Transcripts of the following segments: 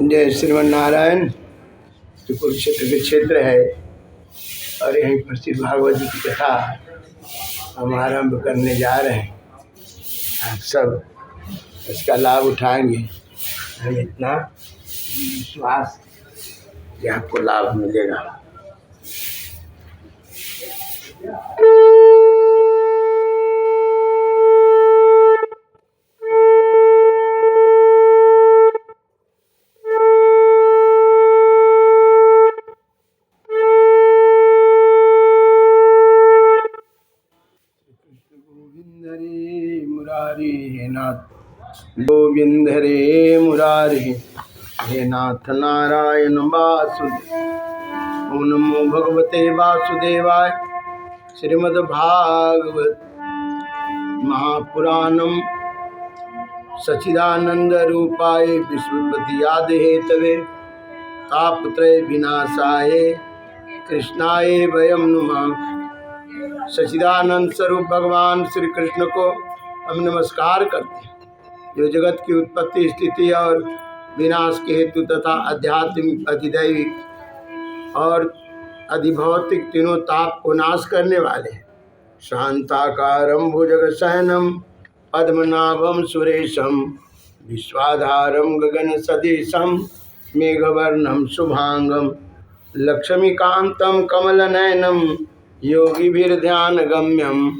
जय श्रीमन्नारायण। तो कुरुक्षेत्र के क्षेत्र है और यहीं पर श्री भागवत जी की कथा हम आरम्भ करने जा रहे हैं। आप सब इसका लाभ उठाएंगे। हमें इतना विश्वास कि आपको लाभ मिलेगा। गोविंद हरे मुरारी हे नाथ नारायण वासुदेव। ओम नमो भगवते वासुदेवाय। श्रीमद्भागवत महापुराणम सच्चिदानंद रूपाय विश्वोत्पत्ति हेतवे तापत्रय विनाशाय कृष्णाय वयम नमः। सच्चिदानंद स्वरूप भगवान श्री कृष्ण को हम नमस्कार करते हैं, जो जगत की उत्पत्ति स्थिति और विनाश के हेतु तथा आध्यात्मिक अधिदैविक और अधिभौतिक तीनों ताप को नाश करने वाले हैं। शांताकारं भुजगशयनं पद्मनाभं सुरेशं विश्वाधारं गगन सदृशं मेघवर्णं शुभांगं लक्ष्मीकान्तं कमलनयनं योगिभिर्ध्यानगम्यं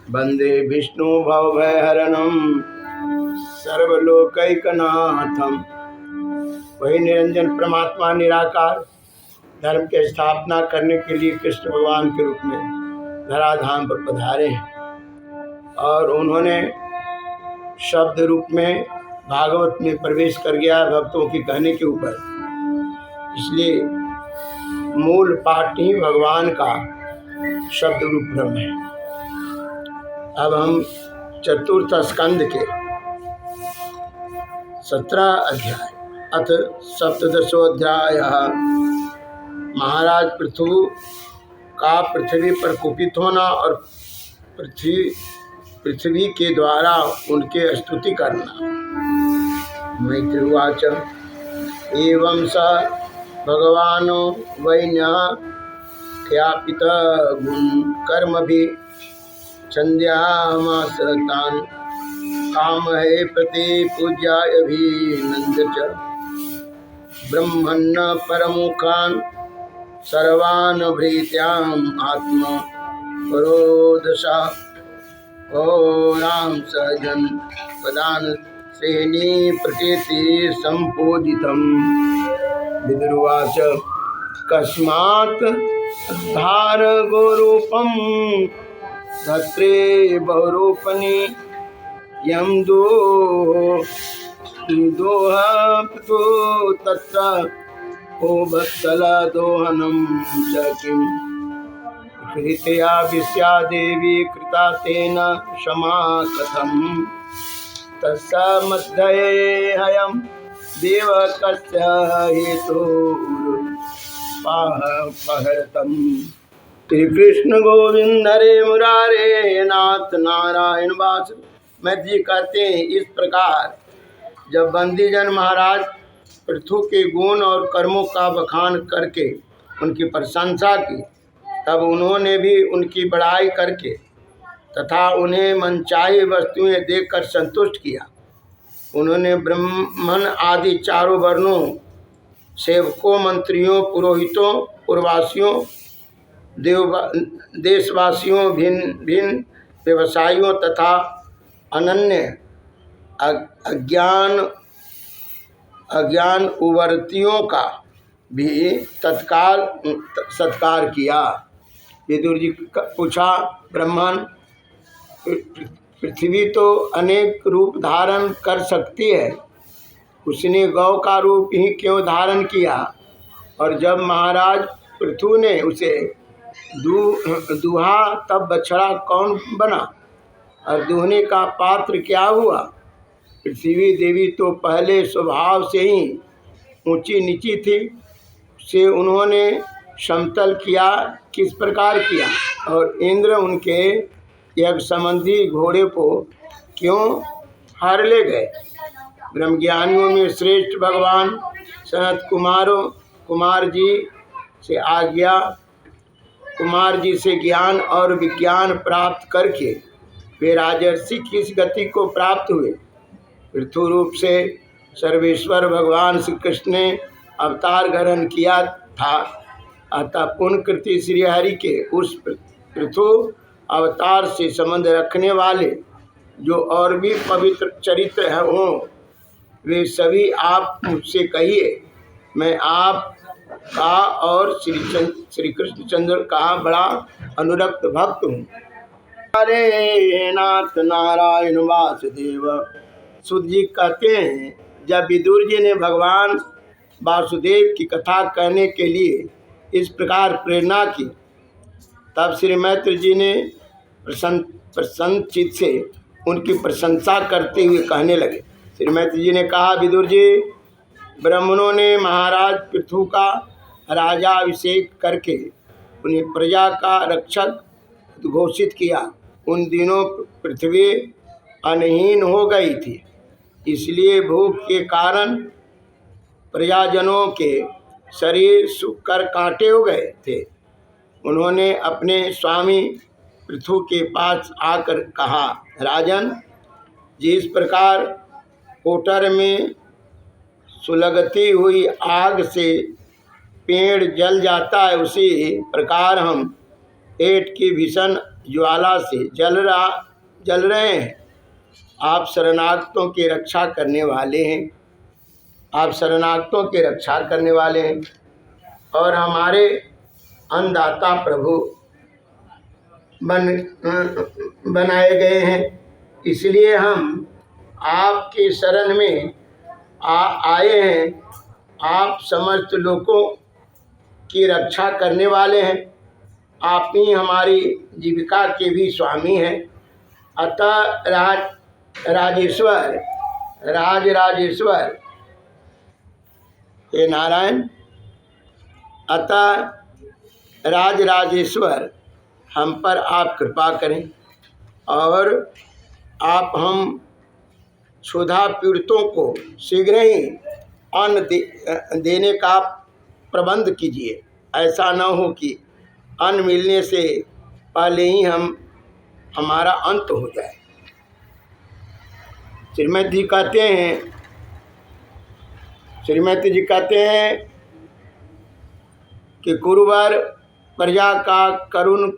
वंदे विष्णु भवभयहरणं सर्वलोकैकनाथम। वही निरंजन परमात्मा निराकार धर्म की स्थापना करने के लिए कृष्ण भगवान के रूप में धराधाम पर पधारे हैं और उन्होंने शब्द रूप में भागवत में प्रवेश कर गया भक्तों की कहने के ऊपर। इसलिए मूल पाठ ही भगवान का शब्द रूप ब्रह्म है। अब हम चतुर्थ स्कंद के 17 अध्याय अथ सप्तदशोऽध्याय। महाराज पृथु का पृथ्वी पर कुपित होना और पृथ्वी के द्वारा उनके स्तुति करना। मैत्रुवाच एवं स भगवानो वैन्यः ख्यापित गुण कर्म भी छन्द्यामास तान् कामहे प्रति पूज्याभिनन्द्य च ब्रह्मन्न परमुखान् सर्वान् भृत्याम् आत्मा परोदशा राम सहजन पदान् श्रेणी प्रकृति संपूजितम्। विदुर्वाच कस्मात् धार गोरूपं धत्रे बहुरूपनि यम दोह तो तत्र ओ वत्सल दोहनम च किम कृतया विस्या देवी कृता तेन क्षमा कथम तस्सा मध्ये हयम देवकस्य हेतुर्पहरतम्। श्री कृष्ण गोविंद हरे मुरारे नाथ नारायण वासुदेव। मैत्री जी कहते हैं, इस प्रकार जब बंदीजन महाराज पृथु के गुण और कर्मों का बखान करके उनकी प्रशंसा की, तब उन्होंने भी उनकी बड़ाई करके तथा उन्हें मनचाही वस्तुएं देकर संतुष्ट किया। उन्होंने ब्राह्मण आदि चारों वर्णों, सेवकों, मंत्रियों, पुरोहितों, पुरवासियों, देशवासियों, भिन्न भिन्न व्यवसायियों तथा अनन्य अज्ञान उवर्तियों का भी तत्काल सत्कार किया। विदुर जी पूछा, ब्राह्मण, पृथ्वी तो अनेक रूप धारण कर सकती है, उसने गौ का रूप ही क्यों धारण किया? और जब महाराज पृथु ने उसे दुहा तब बछड़ा कौन बना और दुहने का पात्र क्या हुआ? पृथ्वी देवी तो पहले स्वभाव से ही ऊंची नीची थी, से उन्होंने समतल किया किस प्रकार किया? और इंद्र उनके यज्ञ संबंधी घोड़े को क्यों हार ले गए? ब्रह्मज्ञानियों में श्रेष्ठ भगवान सनत कुमार जी से ज्ञान और विज्ञान प्राप्त करके वे राजर्षि की इस गति को प्राप्त हुए। पृथु रूप से सर्वेश्वर भगवान श्री कृष्ण ने अवतार ग्रहण किया था। अतः पुण्यकृति श्री हरि के उस पृथु अवतार से संबंध रखने वाले जो और भी पवित्र चरित्र हों वे सभी आप मुझसे कहिए। मैं आप का और श्री कृष्णचंद्र का बड़ा अनुरक्त भक्त हूँ। हरे नाथ नारायण वासुदेव। सुत जी कहते हैं, जब विदुर जी ने भगवान वासुदेव की कथा कहने के लिए इस प्रकार प्रेरणा की, तब श्री मैत्र जी ने प्रसन्न चित्त से उनकी प्रशंसा करते हुए कहने लगे। श्री मैत्र जी ने कहा, विदुर जी, ब्राह्मणों ने महाराज पृथु का राजाभिषेक करके उन्हें प्रजा का रक्षक घोषित किया। उन दिनों पृथ्वी अनहीन हो गई थी, इसलिए भूख के कारण प्रजाजनों के शरीर सूख कर कांटे हो गए थे। उन्होंने अपने स्वामी पृथु के पास आकर कहा, राजन, जिस प्रकार कोटर में सुलगती हुई आग से पेड़ जल जाता है, उसी प्रकार हम पेट की भीषण ज्वाला से जल रहे हैं। आप शरणागतों की रक्षा करने वाले हैं। आप शरणागतों की रक्षा करने वाले हैं और हमारे अन्नदाता प्रभु बनाए गए हैं। इसलिए हम आपके शरण में आए हैं। आप समस्त लोगों की रक्षा करने वाले हैं। आप ही हमारी जीविका के भी स्वामी हैं। अतः राजराजेश्वर हे नारायण, अतः राजराजेश्वर हम पर आप कृपा करें और आप हम क्षुधा पीड़ितों को शीघ्र ही अन्न देने का प्रबंध कीजिए। ऐसा न हो कि अन्न मिलने से पहले ही हमारा अंत हो जाए। श्रीमती जी कहते हैं कि कुरुवर प्रजा का करुण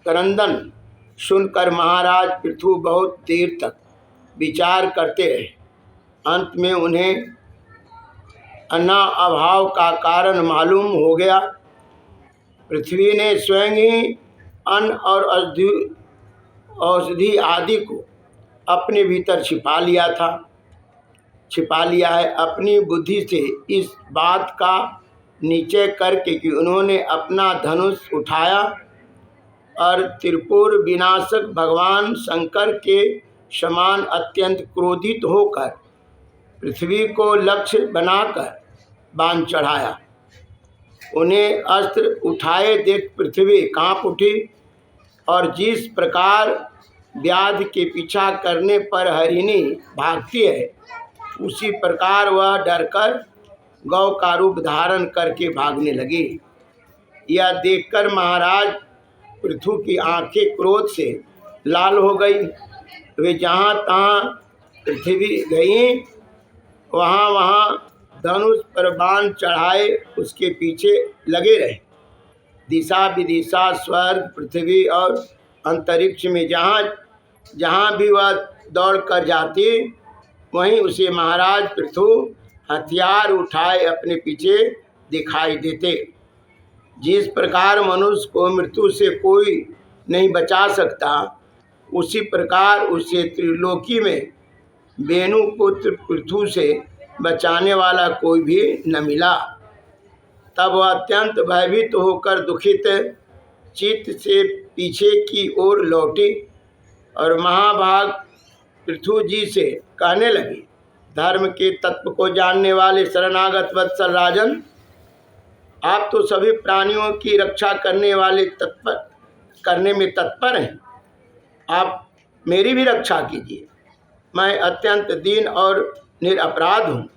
करंदन सुनकर महाराज पृथु बहुत देर तक विचार करते रहे। अंत में उन्हें अन्ना अभाव का कारण मालूम हो गया। पृथ्वी ने स्वयं ही अन्न और औषधि आदि को अपने भीतर छिपा लिया है। अपनी बुद्धि से इस बात का निश्चय करके कि उन्होंने अपना धनुष उठाया और त्रिपुर विनाशक भगवान शंकर के समान अत्यंत क्रोधित होकर पृथ्वी को लक्ष्य बनाकर बाण चढ़ाया। उन्हें अस्त्र उठाए देख पृथ्वी कांप उठी और जिस प्रकार व्याध के पीछा करने पर हरिणी भागती है, उसी प्रकार वह डरकर गौ का रूप धारण करके भागने लगी। यह देखकर महाराज पृथु की आंखें क्रोध से लाल हो गई। वे जहाँ तहाँ पृथ्वी गई, वहाँ धनुष पर बाण चढ़ाए उसके पीछे लगे रहे। दिशा विदिशा स्वर्ग पृथ्वी और अंतरिक्ष में जहाँ भी वह दौड़ कर जाती, वहीं उसे महाराज पृथु हथियार उठाए अपने पीछे दिखाई देते। जिस प्रकार मनुष्य को मृत्यु से कोई नहीं बचा सकता, उसी प्रकार उसे त्रिलोकी में वेणुपुत्र पृथु से बचाने वाला कोई भी न मिला। तब वह अत्यंत भयभीत होकर दुखित चित्त से पीछे की ओर लौटी और महाभाग पृथु जी से कहने लगी, धर्म के तत्व को जानने वाले शरणागत वत्सल राजन, आप तो सभी प्राणियों की रक्षा करने में तत्पर हैं। आप मेरी भी रक्षा कीजिए। मैं अत्यंत दीन और निरपराध हूँ।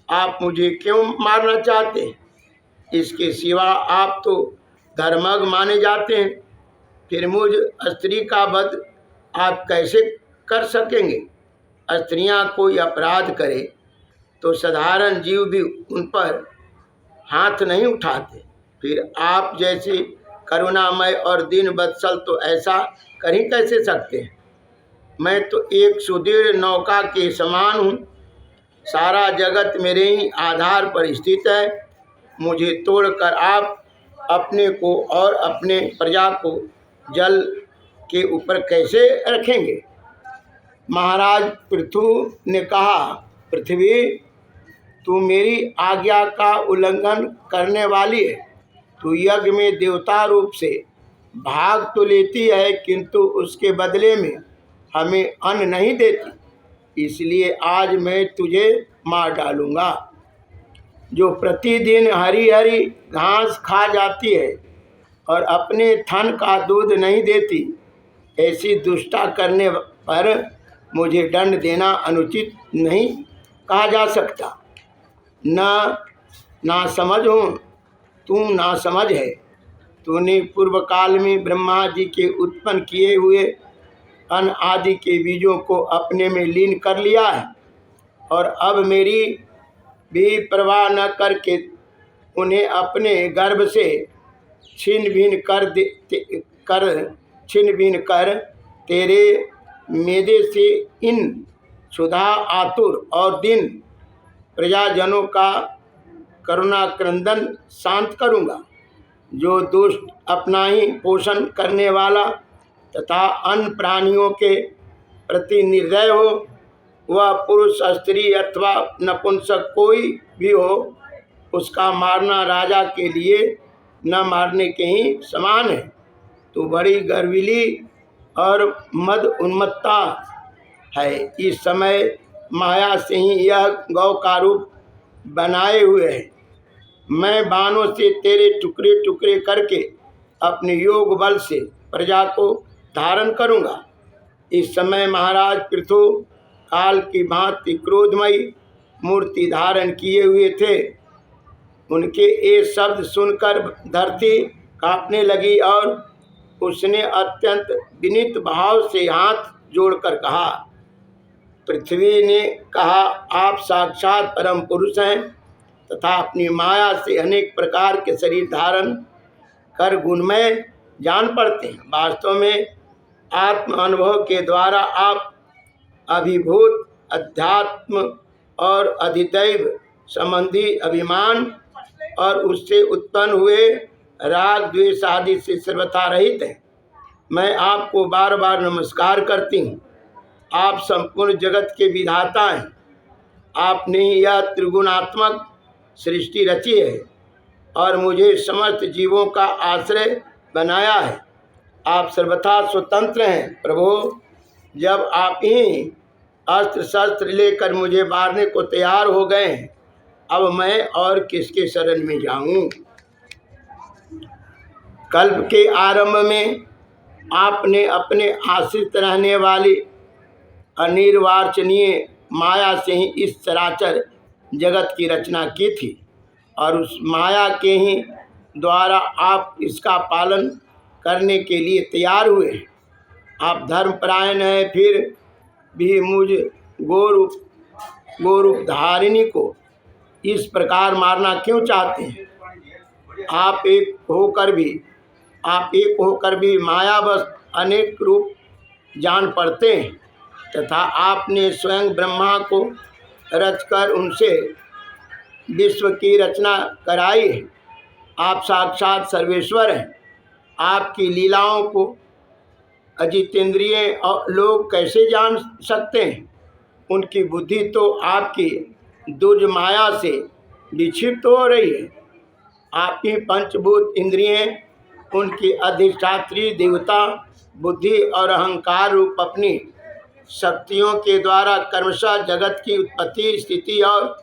आप मुझे क्यों मारना चाहते हैं? इसके सिवा आप तो धर्मज्ञ माने जाते हैं। फिर मुझ स्त्री का वध आप कैसे कर सकेंगे? स्त्रियां कोई अपराध करे तो साधारण जीव भी उन पर हाथ नहीं उठाते। फिर आप जैसे करुणामय और दीन वत्सल तो ऐसा कर ही कैसे सकते हैं? मैं तो एक सुदृढ़ नौका के समान हूँ। सारा जगत मेरे ही आधार पर स्थित है। मुझे तोड़कर आप अपने को और अपने प्रजा को जल के ऊपर कैसे रखेंगे? महाराज पृथु ने कहा, पृथ्वी, तू मेरी आज्ञा का उल्लंघन करने वाली है। तू यज्ञ में देवता रूप से भाग तो लेती है, किंतु उसके बदले में हमें अन्न नहीं देती। इसलिए आज मैं तुझे मार डालूंगा। जो प्रतिदिन हरी हरी घास खा जाती है और अपने थन का दूध नहीं देती, ऐसी दुष्टा करने पर मुझे दंड देना अनुचित नहीं कहा जा सकता। ना समझ हूँ, तू ना समझ है। तूने पूर्व काल में ब्रह्मा जी के उत्पन्न किए हुए अन्न आदि के बीजों को अपने में लीन कर लिया है और अब मेरी भी परवाह न करके उन्हें अपने गर्भ से छिन्न भिन्न कर तेरे मेदे से इन क्षुधा आतुर और दीन प्रजाजनों का करुणा क्रंदन शांत करूँगा। जो दुष्ट अपना ही पोषण करने वाला तथा अन्य प्राणियों के प्रति निर्दय हो, वह पुरुष स्त्री अथवा नपुंसक कोई भी हो, उसका मारना राजा के लिए न मारने के ही समान है। तो बड़ी गर्विली और मद उन्मत्ता है। इस समय माया से ही यह गौ का रूप बनाए हुए है। मैं बाणों से तेरे टुकड़े टुकड़े करके अपने योग बल से प्रजा को धारण करूँगा। इस समय महाराज पृथु काल की भांति क्रोधमयी मूर्ति धारण किए हुए थे। उनके ये शब्द सुनकर धरती कांपने लगी और उसने अत्यंत विनीत भाव से हाथ जोड़कर कहा। पृथ्वी ने कहा, आप साक्षात परम पुरुष हैं तथा अपनी माया से अनेक प्रकार के शरीर धारण कर गुणमय जान पड़ते हैं। वास्तव में आत्म अनुभव के द्वारा आप अभिभूत अध्यात्म और अधिदैव संबंधी अभिमान और उससे उत्पन्न हुए राग द्वेष आदि से सर्वथा रहित हैं। मैं आपको बार बार नमस्कार करती हूँ। आप संपूर्ण जगत के विधाता हैं। आपने यह त्रिगुणात्मक सृष्टि रची है और मुझे समस्त जीवों का आश्रय बनाया है। आप सर्वथा स्वतंत्र हैं प्रभु। जब आप ही अस्त्र शस्त्र लेकर मुझे मारने को तैयार हो गए हैं, अब मैं और किसके शरण में जाऊं? कल्प के आरंभ में आपने अपने आश्रित रहने वाली अनिर्वाचनीय माया से ही इस चराचर जगत की रचना की थी और उस माया के ही द्वारा आप इसका पालन करने के लिए तैयार हुए। आप धर्मपरायण हैं, फिर भी मुझ गोरूप धारिणी को इस प्रकार मारना क्यों चाहते हैं? आप एक होकर भी मायावश अनेक रूप जान पड़ते हैं तथा आपने स्वयं ब्रह्मा को रचकर उनसे विश्व की रचना कराई है। आप साक्षात सर्वेश्वर हैं। आपकी लीलाओं को अजितेंद्रिय लोग कैसे जान सकते हैं? उनकी बुद्धि तो आपकी दुर्माया से विक्षिप्त हो रही है। आपकी पंचभूत इंद्रियें उनकी अधिष्ठात्री देवता बुद्धि और अहंकार रूप अपनी शक्तियों के द्वारा क्रमशः जगत की उत्पत्ति स्थिति और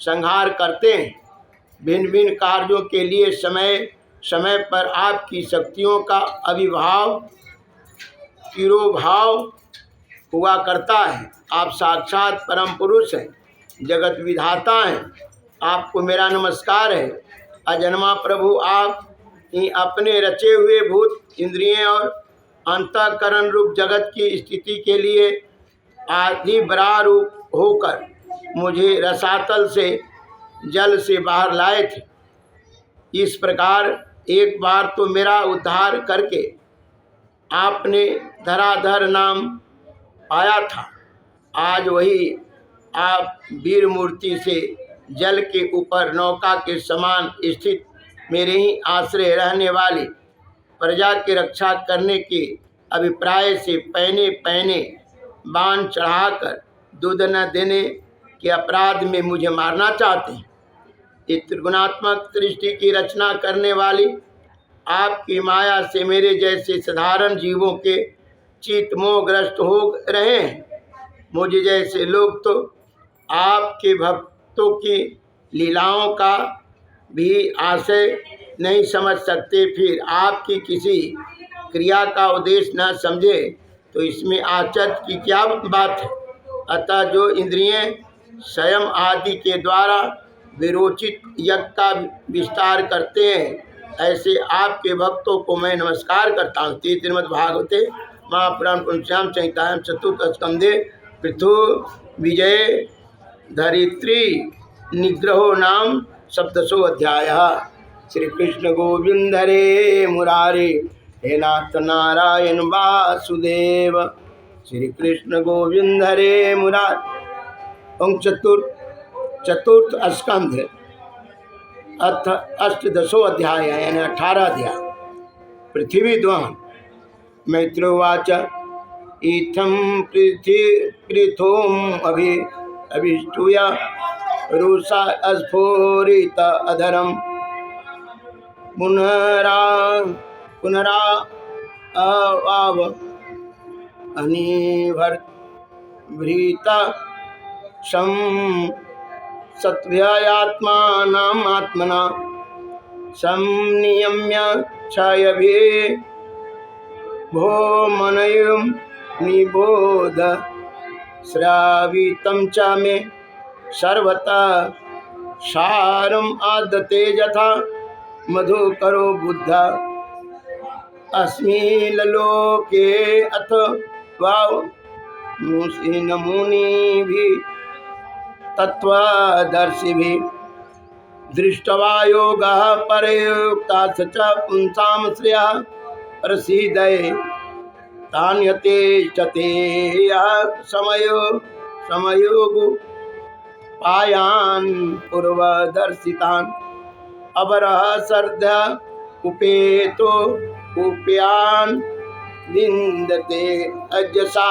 संहार करते हैं। भिन्न भिन्न कार्यों के लिए समय समय पर आपकी शक्तियों का अविभाव तिरोभाव हुआ करता है। आप साक्षात परम पुरुष हैं, जगत विधाता हैं, आपको मेरा नमस्कार है। अजन्मा प्रभु, आप ही अपने रचे हुए भूत इंद्रियों और अंतःकरण रूप जगत की स्थिति के लिए आदि बरा रूप होकर मुझे रसातल से जल से बाहर लाए थे। इस प्रकार एक बार तो मेरा उद्धार करके आपने धराधर नाम पाया था। आज वही आप वीर मूर्ति से जल के ऊपर नौका के समान स्थित मेरे ही आश्रय रहने वाली प्रजा की रक्षा करने के अभिप्राय से पहने पहने बाण चढ़ाकर दूध न देने के अपराध में मुझे मारना चाहते हैं। इस त्रिगुणात्मक सृष्टि की रचना करने वाली आपकी माया से मेरे जैसे साधारण जीवों के चित्त मोहग्रस्त हो रहे हैं। मुझे जैसे लोग तो आपके भक्तों की लीलाओं का भी आशय नहीं समझ सकते, फिर आपकी किसी क्रिया का उद्देश्य न समझे तो इसमें आश्चर्य की क्या बात है। अतः जो इंद्रियां स्वयं आदि के द्वारा विरोचित यज्ञ का विस्तार करते हैं, ऐसे आपके भक्तों को मैं नमस्कार करता हूँ। श्रीमद्भागवते महापुराण पंचम संहितायां चतुर्थ स्कंधे पृथु विजय धरित्री निग्रहो नाम सप्तशो अध्याय। श्री कृष्ण गोविंद हरे मुरारे हे नाथ नारायण वासुदेव। श्री कृष्ण गोविंद हरे मुरारे। चतुर्थ स्कंध अथ अष्टदशो अध्याय यानी 18 अध्याय। पृथ्वी द्वहन। मैत्रोवाच इत्थं पृथोम अभिष्टूय रुषा स्फोरित अधरम पुनरा आव अनिभृत शं सत्व्ययात्मानाम् आत्मना संनियम्य क्षयभे भो मनयं निबोध श्रावितं च मे सर्वथा सारम् आदते यथा मधुकरो बुद्धा अस्मिन् लोके अथ वाव मुनिभिः तत्त्वदर्शिभिः दृष्ट्वा योगः परयोक्ताश्च पुंसां श्रेयः प्रसीदये तान्यतेष्टते यः समयोगु पायान् पूर्वदर्शितान् अवरः सर्ध उपेतो उप्यान् विन्दते अजसा।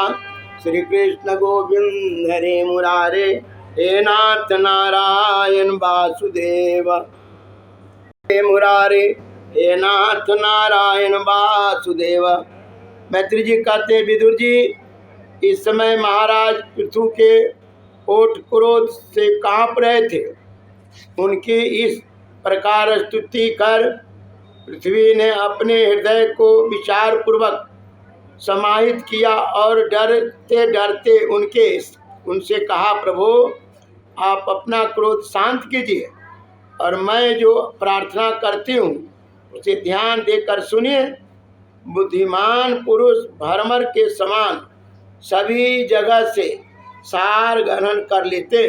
श्री कृष्ण गोविंद हरे मुरारे हे नाथ नारायण वासुदेव। हे मुरारे हे नाथ नारायण वासुदेव। मैत्री जी कहते, विदुर जी, इस समय महाराज पृथु के ओठ क्रोध से कांप रहे थे। उनकी इस प्रकार स्तुति कर पृथ्वी ने अपने हृदय को विचार पूर्वक समाहित किया और डरते डरते उनसे कहा, प्रभु आप अपना क्रोध शांत कीजिए और मैं जो प्रार्थना करती हूँ उसे ध्यान देकर सुनिए। बुद्धिमान पुरुष भ्रमर के समान सभी जगह से सार ग्रहण कर लेते।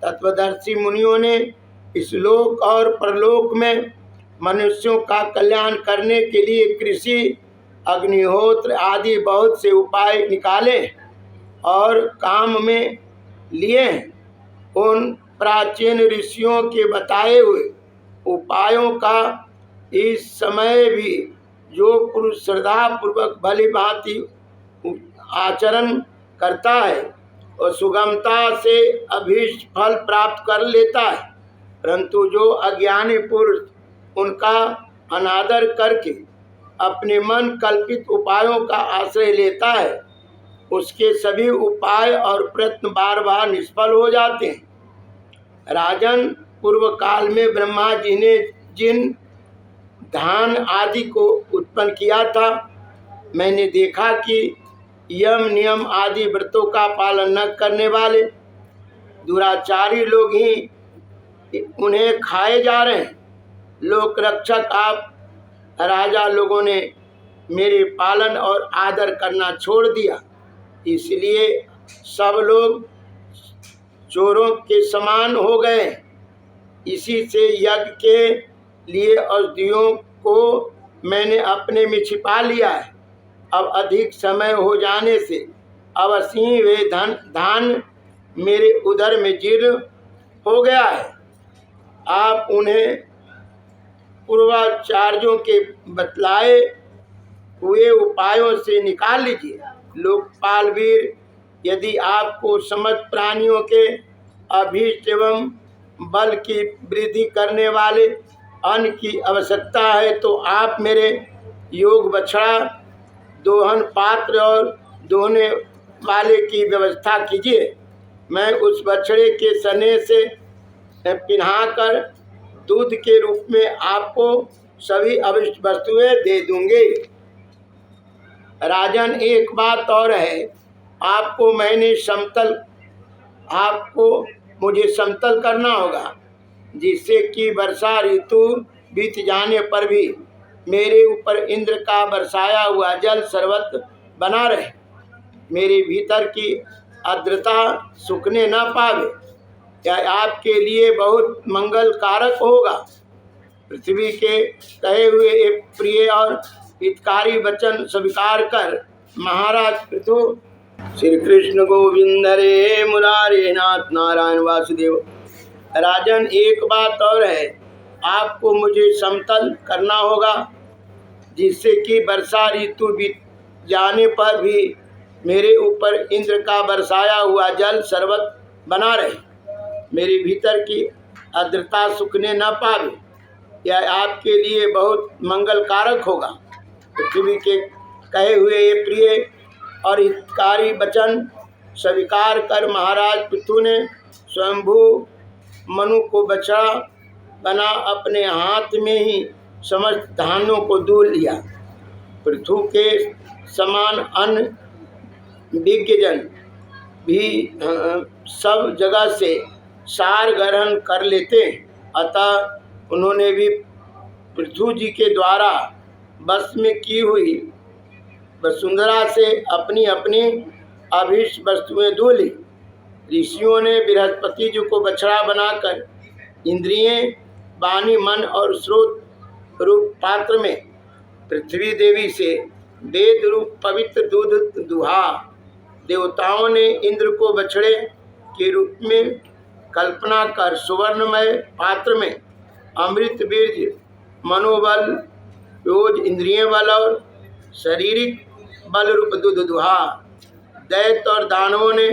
तत्वदर्शी मुनियों ने इस लोक और परलोक में मनुष्यों का कल्याण करने के लिए कृषि, अग्निहोत्र आदि बहुत से उपाय निकाले और काम में लिए। उन प्राचीन ऋषियों के बताए हुए उपायों का इस समय भी जो पुरुष श्रद्धा पूर्वक भली भांति आचरण करता है और सुगमता से अभीष्ट फल प्राप्त कर लेता है, परंतु जो अज्ञानी पुरुष उनका अनादर करके अपने मन कल्पित उपायों का आश्रय लेता है, उसके सभी उपाय और प्रयत्न बार बार निष्फल हो जाते हैं। राजन, पूर्व काल में ब्रह्मा जी ने जिन धान आदि को उत्पन्न किया था, मैंने देखा कि यम नियम आदि व्रतों का पालन न करने वाले दुराचारी लोग ही उन्हें खाए जा रहे हैं। लोक रक्षक आप राजा लोगों ने मेरे पालन और आदर करना छोड़ दिया, इसलिए सब लोग चोरों के समान हो गए। इसी से यज्ञ के लिए औषधियों को मैंने अपने में छिपा लिया है। अब अधिक समय हो जाने से अवश्य वे धान मेरे उदर में जीर्ण हो गया है। आप उन्हें पूर्वाचार्यों के बतलाए हुए उपायों से निकाल लीजिए। लोकपाल वीर, यदि आपको समस्त प्राणियों के अभीष्ट एवं बल की वृद्धि करने वाले अन्न की आवश्यकता है तो आप मेरे योग बछड़ा, दोहन पात्र और दोहने वाले की व्यवस्था कीजिए। मैं उस बछड़े के सने से पिन्हाकर दूध के रूप में आपको सभी अभिष्ट वस्तुएं दे दूंगे। राजन, एक बात और है, आपको मुझे समतल करना होगा, जिससे कि वर्षा ऋतु बीत जाने पर भी मेरे ऊपर इंद्र का बरसाया हुआ जल सर्वत्र बना रहे, मेरे भीतर की आर्द्रता सूखने न पावे। यह आपके लिए बहुत मंगल कारक होगा। पृथ्वी के कहे हुए एक प्रिय और हितकारी वचन स्वीकार कर महाराज पृथु श्री कृष्ण गोविंद हरे मुरारे नाथ नारायण वासुदेव। राजन, एक बात और है, आपको मुझे समतल करना होगा, जिससे कि वर्षा ऋतु बीत जाने पर भी मेरे ऊपर इंद्र का बरसाया हुआ जल सर्वत्र बना रहे, मेरे भीतर की आर्द्रता सूखने न पावे। यह आपके लिए बहुत मंगल कारक होगा। पृथ्वी के कहे हुए ये प्रिय और हितकारी वचन स्वीकार कर महाराज पृथु ने स्वयंभू मनु को बछड़ा बना अपने हाथ में ही समस्त धानों को दूर लिया। पृथु के समान अन्य विज्ञजन भी सब जगह से सार ग्रहण कर लेते, अतः उन्होंने भी पृथु जी के द्वारा बस में की हुई वसुंधरा से अपनी अपनी अभीष्ट वस्तुएं धो ली। ऋषियों ने बृहस्पति जी को बछड़ा बनाकर इंद्रियें, वाणी, मन और स्रोत रूप पात्र में पृथ्वी देवी से वेद रूप पवित्र दूध दुहा। देवताओं ने इंद्र को बछड़े के रूप में कल्पना कर सुवर्णमय पात्र में अमृत, बीर्ज, मनोबल, रोज इंद्रिय बल और शारीरिक बल रूप दूध दुहा। दैत्य और दानवों ने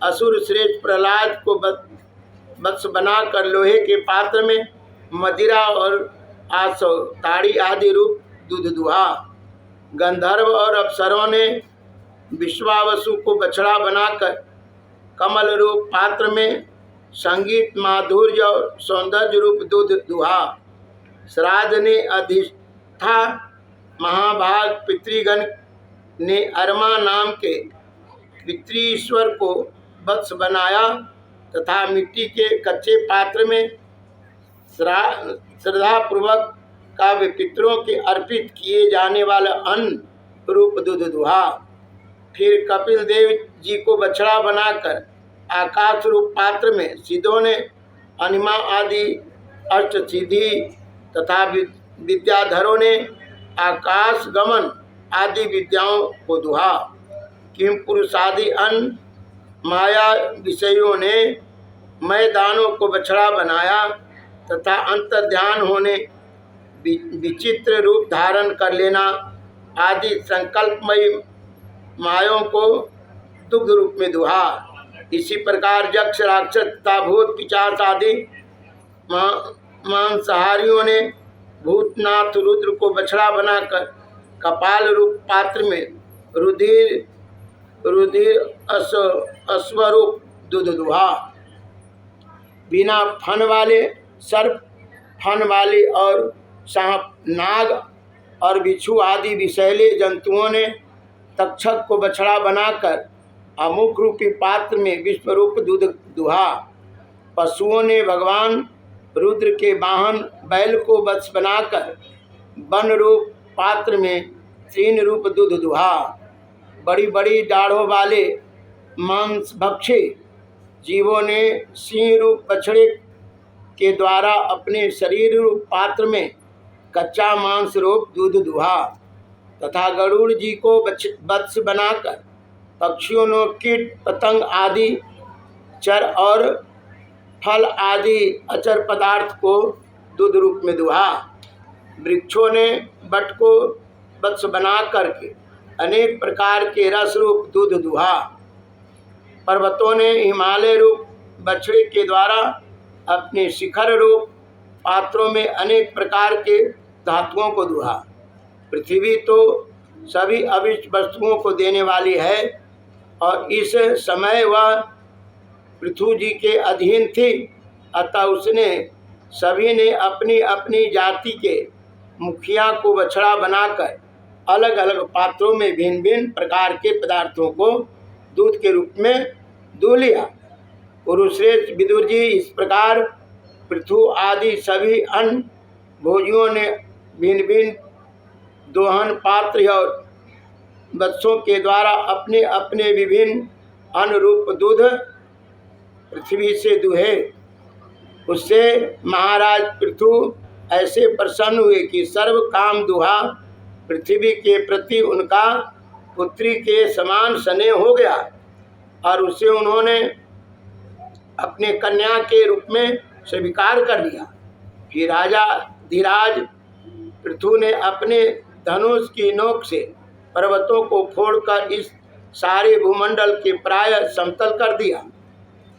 असुर श्रेष्ठ प्रहलाद को वत्स बनाकर लोहे के पात्र में मदिरा और आसव, ताड़ी आदि रूप दूध दुहा। गंधर्व और अप्सरों ने विश्वावसु को बछड़ा बनाकर कमल रूप पात्र में संगीत, माधुर्य और सौंदर्य रूप दूध दुहा। श्राद्ध ने अधिष्ठा महाभाग पितृगण ने अरमा नाम के पितृईश्वर को वत्स बनाया तथा मिट्टी के कच्चे पात्र में श्रद्धापूर्वक काव्य पितरों के अर्पित किए जाने वाला अन्न रूप दूध दुहा। फिर कपिल देव जी को बछड़ा बनाकर आकाश रूप पात्र में सिद्धों ने अनिमा आदि अष्ट सिद्धि तथा विद्याधरों ने आकाश गमन आदि विद्याओं को दुहा। किम पुरुष आदि अन्य माया विषयों ने मैदानों को बछड़ा बनाया तथा अंतर्ध्यान होने, विचित्र रूप धारण कर लेना आदि संकल्पमयी मायों को दुग्ध रूप में दुहा। इसी प्रकार यक्ष, राक्षस तथा भूत पिशाच आदि मांसाहारियों ने भूतनाथ रुद्र को बछड़ा बनाकर कपाल रूप पात्र में रुधिर अश्वरूप दूध दुहा। बिना फन वाले सर्प, फन वाले और सांप, नाग और बिच्छू आदि विषैले जंतुओं ने तक्षक को बछड़ा बनाकर अमुक रूपी पात्र में विश्वरूप दूध दुहा। पशुओं ने भगवान रुद्र के वाहन बैल को वत्स बनाकर वन रूप पात्र में तीन रूप दूध दुहा। बड़ी बड़ी दाढ़ों वाले मांस भक्षी जीवों ने सिंह रूप बछड़े के द्वारा अपने शरीर रूप पात्र में कच्चा मांस रूप दूध दुहा तथा गरुड़ जी को वत्स बनाकर पक्षियों ने कीट पतंग आदि चर और फल आदि अचर पदार्थ को दूध रूप में दुहा। वृक्षों ने बट को वत्स बना करके अनेक प्रकार के रस रूप दूध दुहा। पर्वतों ने हिमालय रूप बछड़े के द्वारा अपने शिखर रूप पात्रों में अनेक प्रकार के धातुओं को दुहा। पृथ्वी तो सभी अविष्ट वस्तुओं को देने वाली है और इस समय वह पृथ्वी जी के अधीन थी, अतः उसने सभी ने अपनी अपनी जाति के मुखिया को बछड़ा बनाकर अलग अलग पात्रों में भिन्न भिन्न प्रकार के पदार्थों को दूध के रूप में दो लिया। पुरुश्रेष्ठ विदुर जी, इस प्रकार पृथु आदि सभी अन्य भोजियों ने भिन्न भिन्न दोहन पात्र और वत्सों के द्वारा अपने अपने विभिन्न अनुरूप दूध पृथ्वी से दुहे। उससे महाराज पृथु ऐसे प्रसन्न हुए कि सर्व काम दुहा पृथ्वी के प्रति उनका पुत्री के समान स्नेह हो गया और उसे उन्होंने अपने कन्या के रूप में स्वीकार कर लिया। फिर राजा धीराज पृथु ने अपने धनुष की नोक से पर्वतों को फोड़कर इस सारे भूमंडल के प्राय समतल कर दिया।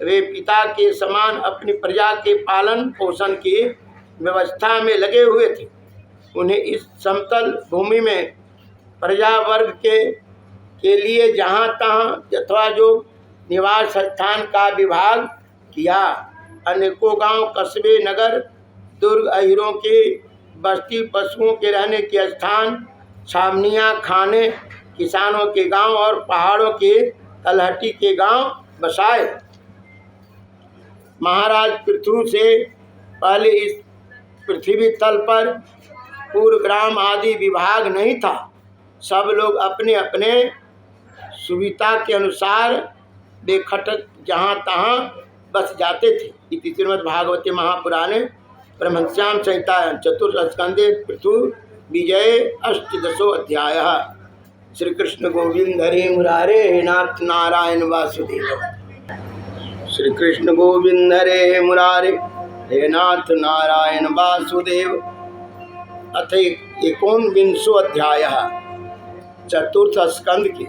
वे पिता के समान अपनी प्रजा के पालन पोषण की व्यवस्था में लगे हुए थे। उन्हें इस समतल भूमि में प्रजा वर्ग के लिए जहाँ तहाँ अथवा जो निवास स्थान का विभाग किया। अनेकों गांव, कस्बे, नगर, दुर्ग, अहिरों की बस्ती, पशुओं के रहने के स्थान, छावनियाँ, खाने, किसानों के गांव और पहाड़ों के तलहटी के गांव बसाए। महाराज पृथु से पहले इस पृथ्वी तल पर पूर्व ग्राम आदि विभाग नहीं था। सब लोग अपने अपने सुविधा के अनुसार बेखटक जहाँ तहाँ बस जाते थे। इति श्रीमद्भागवते महापुराणे परमहंस्यां संहितायां चतुर्थ स्कंदे पृथु विजय अष्टदशो अध्याय। श्री कृष्ण गोविंद हरे मुरारे हे नाथ नारायण वासुदेव। श्री कृष्ण गोविंद हरे मुरारे हे नाथ नारायण वासुदेव। अथ एकोनविंशो अध्याय। चतुर्थ स्कंद के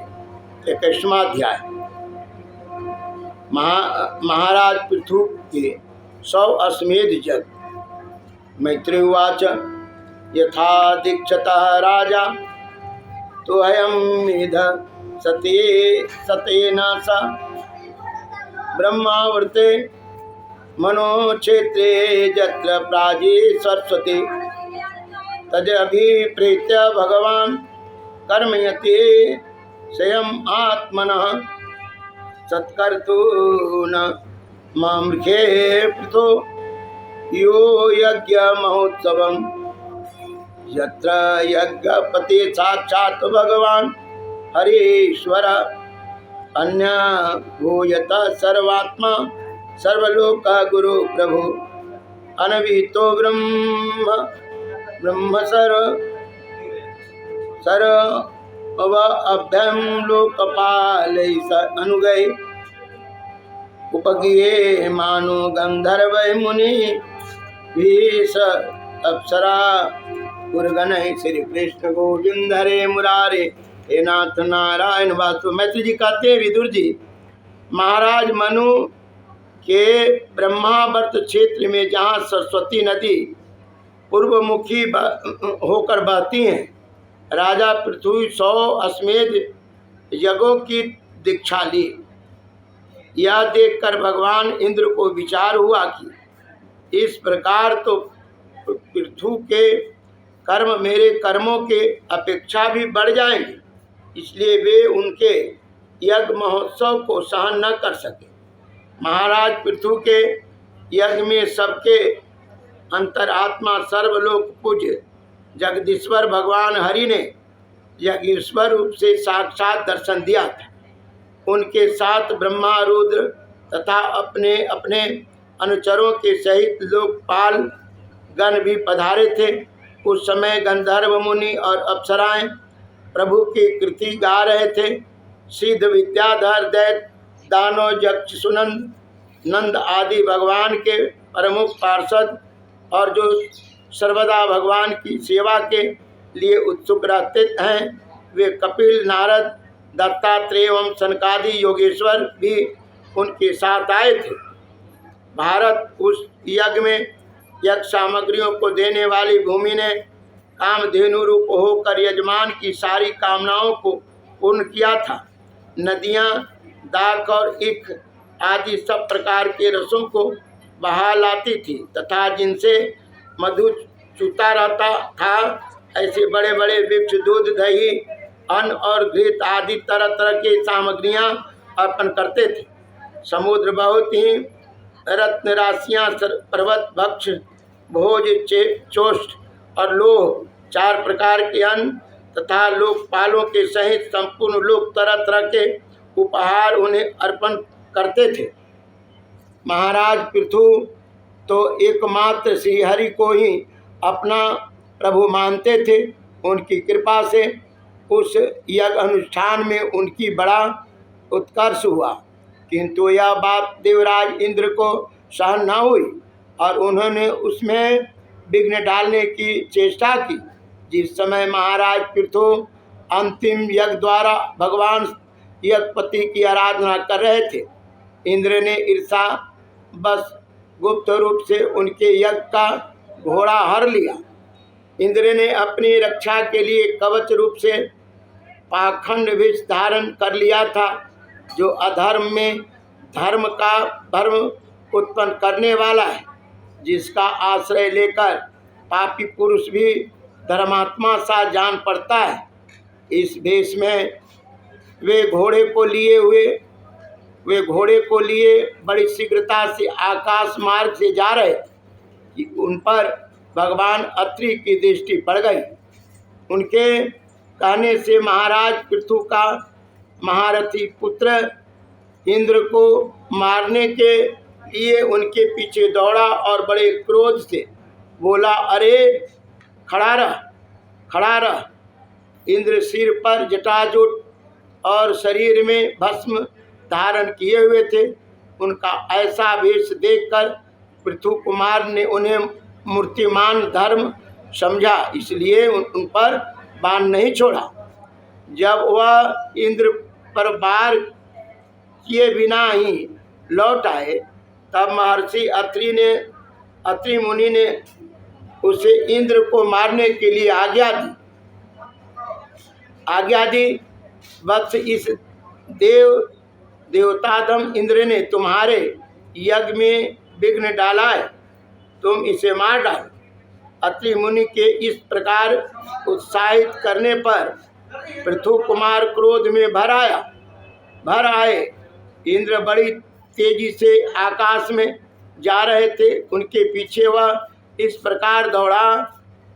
21वां अध्याय। महाराज पृथु के 100 अश्वमेध यज्ञ। मैत्री उवाच यथा दीक्षतः राजा तो अयमेध सतेन स ब्रह्मावृते मनोक्षेत्रे यत्र प्राजी सरस्वती तदभिप्रेत्य भगवान् कर्मयते स्वयं आत्मनः सत्कर्तून् मामृखे पृथो यो यज्ञ महोत्सवं यत्र यज्ञपति साक्षात् भगवान् हरीश्वर अन्य भूयत सर्वात्मा सर्वलोक गुरु प्रभु अनवितो ब्रह्म सर अभ्यम लोकपाल अनुगय उपगिये मानो गंधर्व मुनि भीष अप्सरा पुरगण। श्री कृष्ण गोविंद हरे मुरारे हे नाथ नारायण वासु। मैत्री जी कहते हैं, विदुर जी, महाराज मनु के ब्रह्मावर्त क्षेत्र में जहाँ सरस्वती नदी पूर्वमुखी होकर बहती हैं, राजा पृथ्वी 100 अश्वमेध यज्ञों की दीक्षा ली। यह देखकर भगवान इंद्र को विचार हुआ कि इस प्रकार तो पृथु के कर्म मेरे कर्मों के अपेक्षा भी बढ़ जाएंगे। इसलिए वे उनके यज्ञ महोत्सव को सहन न कर सके। महाराज पृथु के यज्ञ में सबके अंतरात्मा सर्वलोक पूज्य जगदीश्वर भगवान हरि ने यज्ञेश्वर रूप से साक्षात दर्शन दिया था। उनके साथ ब्रह्मा, रुद्र तथा अपने अपने अनुचरों के सहित लोकपाल गण भी पधारे थे। उस समय गंधर्व मुनि और अप्सराएं प्रभु की कृति गा रहे थे। सिद्ध, विद्याधर, दैत्य, दानव, यक्ष, सुनंद, नंद आदि भगवान के प्रमुख पार्षद और जो सर्वदा भगवान की सेवा के लिए उत्सुक रहते हैं, वे कपिल, नारद, दत्तात्रेय एवं सनकादि योगेश्वर भी उनके साथ आए थे। भारत उस यज्ञ में यज्ञ सामग्रियों को देने वाली भूमि ने कामधेनु रूप होकर यजमान की सारी कामनाओं को पूर्ण किया था। नदियाँ दाख और इख आदि सब प्रकार के रसों को बहा लाती थी तथा जिनसे मधु चूता रहता था, ऐसे बड़े बड़े वृक्ष दूध, दही, अन्न और घृत आदि तरह तरह की सामग्रियां अर्पण करते थे। समुद्र बहुत ही रत्न राशियाँ, पर्वत, भक्ष, भोज, चोष्ठ और लोह, 4 प्रकार के अन्न तथा लोकपालों के सहित संपूर्ण लोग तरह तरह के उपहार उन्हें अर्पण करते थे। महाराज पृथु तो एकमात्र श्रीहरि को ही अपना प्रभु मानते थे। उनकी कृपा से उस यज्ञ अनुष्ठान में उनकी बड़ा उत्कर्ष हुआ, किंतु यह बात देवराज इंद्र को सहन न हुई और उन्होंने उसमें विघ्न डालने की चेष्टा की। जिस समय महाराज पृथु अंतिम यज्ञ द्वारा भगवान यज्ञपति की आराधना कर रहे थे, इंद्र ने ईर्षा बस गुप्त रूप से उनके यज्ञ का घोड़ा हर लिया। इंद्र ने अपनी रक्षा के लिए कवच रूप से पाखंड विष धारण कर लिया था, जो अधर्म में धर्म उत्पन्न करने वाला है, जिसका आश्रय लेकर पापी पुरुष भी धर्मात्मा सा जान पड़ता है। इस भेष में वे घोड़े को लिए बड़ी शीघ्रता से आकाश मार्ग से जा रहे कि उन पर भगवान अत्रि की दृष्टि पड़ गई। उनके कहने से महाराज पृथु का महारथी पुत्र इंद्र को मारने के लिए उनके पीछे दौड़ा और बड़े क्रोध से बोला, अरे खड़ा रह। इंद्र सिर पर जटाजूट और शरीर में भस्म धारण किए हुए थे। उनका ऐसा वेश देखकर पृथु कुमार ने उन्हें मूर्तिमान धर्म समझा, इसलिए उन पर बाण नहीं छोड़ा। जब वह इंद्र पर वार किए बिना ही लौट आए, तब महर्षि अत्रि मुनि ने उसे इंद्र को मारने के लिए आज्ञा दी। वत्स, इस देवताधम इंद्र ने तुम्हारे यज्ञ में विघ्न डाला है, तुम इसे मार डालो। अत्रि मुनि के इस प्रकार उत्साहित करने पर पृथु कुमार क्रोध में भर आए। इंद्र बड़ी तेजी से आकाश में जा रहे थे। उनके पीछे वह इस प्रकार दौड़ा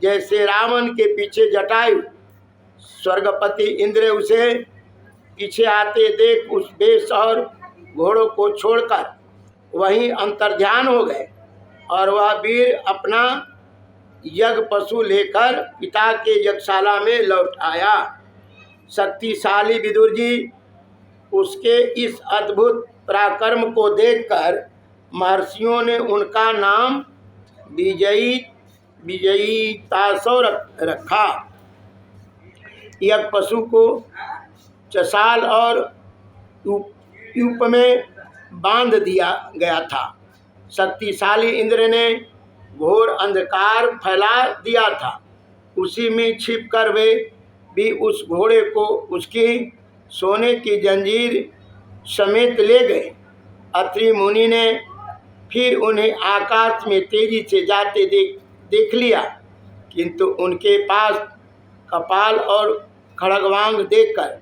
जैसे रावण के पीछे जटायु। स्वर्गपति इंद्र उसे पीछे आते देख उस वेश और घोड़ों को छोड़कर वहीं अंतर्ध्यान हो गए और वह वीर अपना यज्ञ पशु लेकर पिता के यज्ञशाला में लौट आया। शक्तिशाली विदुर जी उसके इस अद्भुत पराक्रम को देखकर महर्षियों ने उनका नाम विजयीतासो रखा। यज्ञ पशु को चसाल और यूप में बांध दिया गया था। शक्तिशाली इंद्र ने घोर अंधकार फैला दिया था। उसी में छिपकर वे भी उस घोड़े को उसकी सोने की जंजीर समेत ले गए। अत्रि मुनि ने फिर उन्हें आकाश में तेजी से जाते देख लिया, किंतु उनके पास कपाल और खड़गवांग देखकर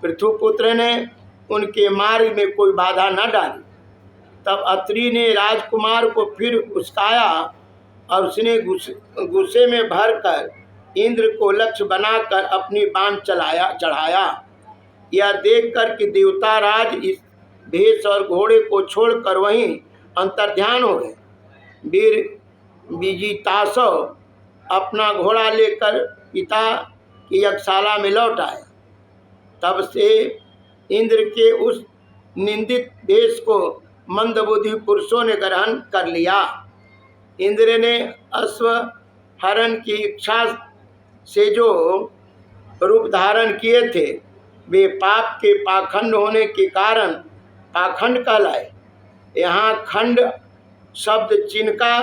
पृथुपुत्र ने उनके मार्ग में कोई बाधा न डाली। तब अत्रि ने राजकुमार को फिर उस्काया और उसने गुस्से में भरकर इंद्र को लक्ष्य बनाकर अपनी बाण चढ़ाया। यह देखकर कि देवता राज इस भेष और घोड़े को छोड़कर वहीं अंतर्ध्यान हो गए। वीर विजितासव अपना घोड़ा लेकर पिता की यज्ञशाला में लौट आए। तब से इंद्र के उस निंदित भेष को मंदबुद्धि पुरुषों ने ग्रहण कर लिया। इंद्र ने अश्व हरण की इच्छा से जो रूप धारण किए थे वे पाप के पाखंड होने के कारण पाखंड कहलाए। यहाँ खंड शब्द चिन्ह का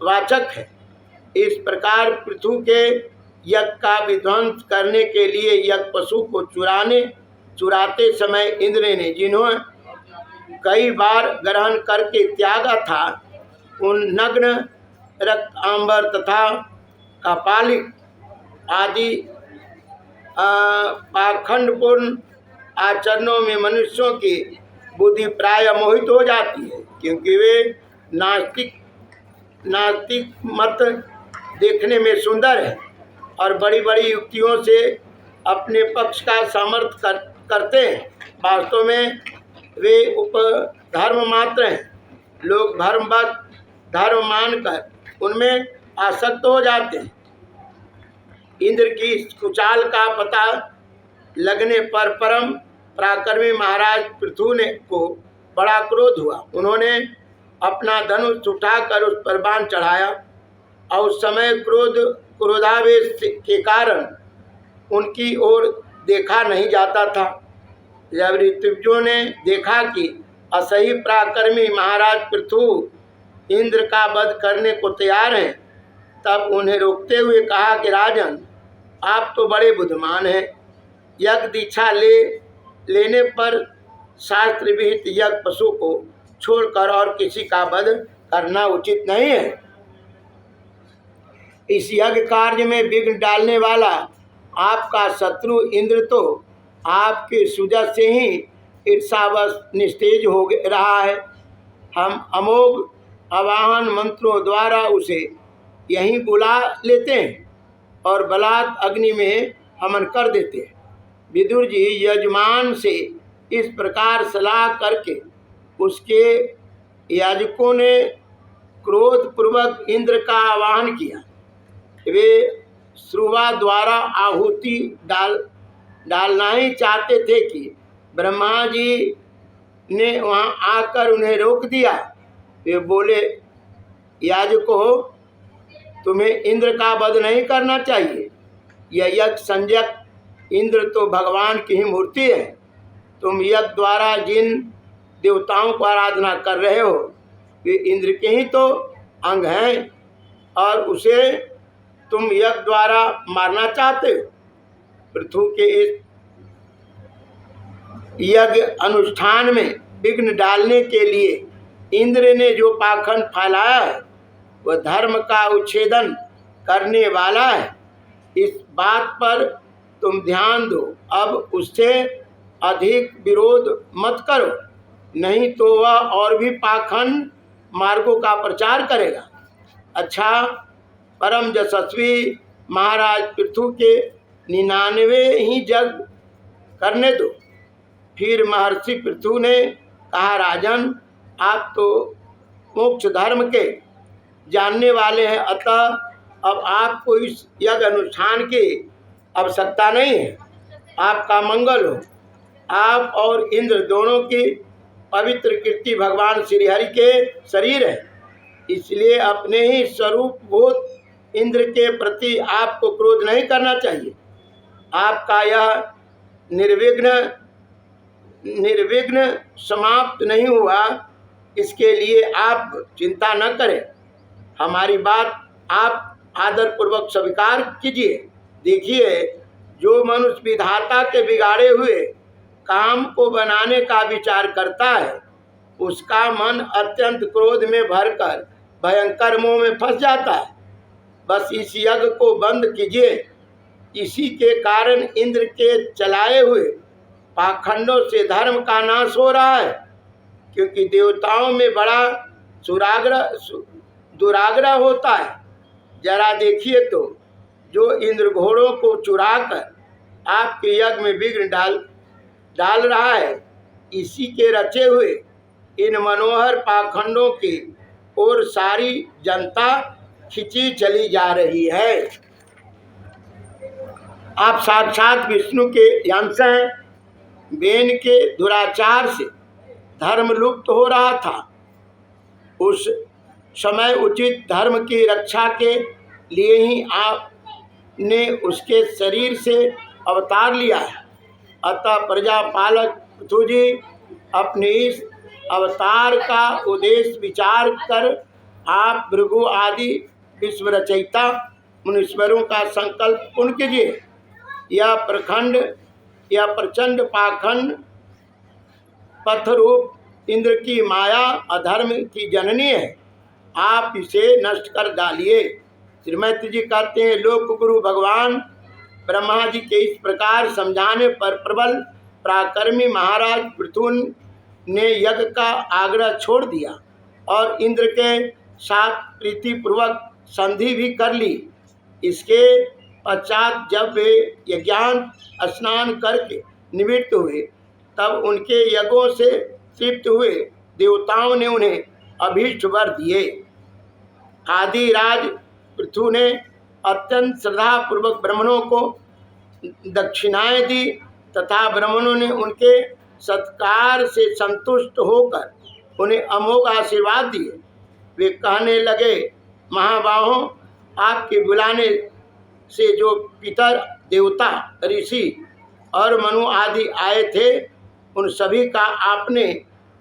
वाचक है। इस प्रकार पृथु के यज्ञ का विध्वंस करने के लिए यज्ञ पशु को चुराते समय इंद्र ने जिन्होंने कई बार ग्रहण करके त्यागा था, उन नग्न रक्त आंबर तथा कपालिक आदि पाखंडपूर्ण आचरणों में मनुष्यों की बुद्धि प्राय मोहित हो जाती है, क्योंकि वे नास्तिक मत देखने में सुंदर है और बड़ी बड़ी युक्तियों से अपने पक्ष का समर्थन करते हैं। वास्तव में वे उपधर्म मात्र हैं। लोग धर्म मानकर उनमें आसक्त हो जाते हैं। इंद्र की कुचाल का पता लगने पर परम पराक्रमी महाराज पृथु को बड़ा क्रोध हुआ। उन्होंने अपना धनुष उठाकर उस पर बाण चढ़ाया और उस समय क्रोधावेश के कारण उनकी ओर देखा नहीं जाता था। जब ऋतुजों ने देखा कि असही पराक्रमी महाराज पृथु इंद्र का वध करने को तैयार हैं, तब उन्हें रोकते हुए कहा कि राजन, आप तो बड़े बुद्धिमान हैं। यज्ञ दीक्षा लेने पर शास्त्र विहित यज्ञ पशु को छोड़कर और किसी का वध करना उचित नहीं है। इस यज्ञ कार्य में विघ्न डालने वाला आपका शत्रु इंद्र तो आपके सुजस से ही ईर्षावश निस्तेज हो रहा है। हम अमोघ आवाहन मंत्रों द्वारा उसे यहीं बुला लेते हैं और बलात् अग्नि में हवन कर देते हैं। विदुर जी यजमान से इस प्रकार सलाह करके उसके याजकों ने क्रोधपूर्वक इंद्र का आवाहन किया। वे श्रुवा द्वारा आहुति डालना ही चाहते थे कि ब्रह्मा जी ने वहाँ आकर उन्हें रोक दिया। वे बोले, याजकों, तुम्हें इंद्र का वध नहीं करना चाहिए। यह यज्ञ संज्ञक इंद्र तो भगवान की ही मूर्ति है। तुम यज्ञ द्वारा जिन देवताओं को आराधना कर रहे हो वे इंद्र के ही तो अंग हैं और उसे तुम यज्ञ द्वारा मारना चाहते हो। पृथु के इस यज्ञ अनुष्ठान में विघ्न डालने के लिए इंद्र ने जो पाखंड फैलाया है वह धर्म का उच्छेदन करने वाला है। इस बात पर तुम ध्यान दो। अब उससे अधिक विरोध मत करो, नहीं तो वह और भी पाखंड मार्गों का प्रचार करेगा। अच्छा, परम यशस्वी महाराज पृथु के 99 ही यज्ञ करने दो। फिर महर्षि पृथु ने कहा, राजन, आप तो मोक्ष धर्म के जानने वाले हैं, अतः अब आपको इस यज्ञ अनुष्ठान की आवश्यकता नहीं है। आपका मंगल हो। आप और इंद्र दोनों की पवित्र कीर्ति भगवान श्रीहरि के शरीर है, इसलिए अपने ही स्वरूपभूत इंद्र के प्रति आपको क्रोध नहीं करना चाहिए। आपका यह निर्विघ्न समाप्त नहीं हुआ, इसके लिए आप चिंता न करें। हमारी बात आप आदरपूर्वक स्वीकार कीजिए। देखिए, जो मनुष्य विधाता के बिगाड़े हुए काम को बनाने का विचार करता है उसका मन अत्यंत क्रोध में भरकर भयंकर मोह में फंस जाता है। बस इस यज्ञ को बंद कीजिए। इसी के कारण इंद्र के चलाए हुए पाखंडों से धर्म का नाश हो रहा है, क्योंकि देवताओं में बड़ा दुराग्रह होता है। जरा देखिए तो, जो इंद्र घोड़ों को चुराकर आपके यज्ञ में विघ्न डाल रहा है, इसी के रचे हुए इन मनोहर पाखंडों की ओर सारी जनता खिंची चली जा रही है। आप साक्षात विष्णु के अंश हैं। बेन के दुराचार से धर्म लुप्त हो रहा था। उस समय उचित धर्म की रक्षा के लिए ही आपने उसके शरीर से अवतार लिया है। अतः प्रजापालक पृथु जी अपने इस अवतार का उद्देश्य विचार कर आप भृगु आदि विश्व रचयिता मुनीश्वरों का संकल्प पूर्ण कीजिए। यह प्रचंड पाखंड पथरूप इंद्र की माया अधर्म की जननी है। आप इसे नष्ट कर डालिए। श्रीमती जी कहते हैं, लोक गुरु भगवान ब्रह्मा जी के इस प्रकार समझाने पर प्रबल पराक्रमी महाराज पृथु ने यज्ञ का आग्रह छोड़ दिया और इंद्र के साथ प्रीतिपूर्वक संधि भी कर ली। इसके पश्चात जब वे यज्ञांत स्नान करके निवृत्त हुए, तब उनके यज्ञों से तृप्त हुए देवताओं ने उन्हें अभीष्ट वर दिए। आदिराज पृथु ने अत्यंत श्रद्धापूर्वक ब्राह्मणों को दक्षिणाएं दी तथा ब्राह्मणों ने उनके सत्कार से संतुष्ट होकर उन्हें अमोघ आशीर्वाद दिए। वे कहने लगे, महाबाहों, आपके बुलाने से जो पितर देवता ऋषि और मनु आदि आए थे, उन सभी का आपने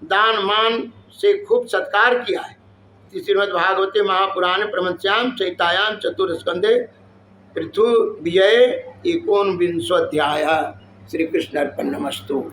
दान मान से खूब सत्कार किया है। श्रीमद्भागवते महापुराणे प्रमथ्याम चैतायाम चतुर्स्कंधे पृथु विजय 19वां अध्याय। श्री कृष्ण अर्पणमस्तु।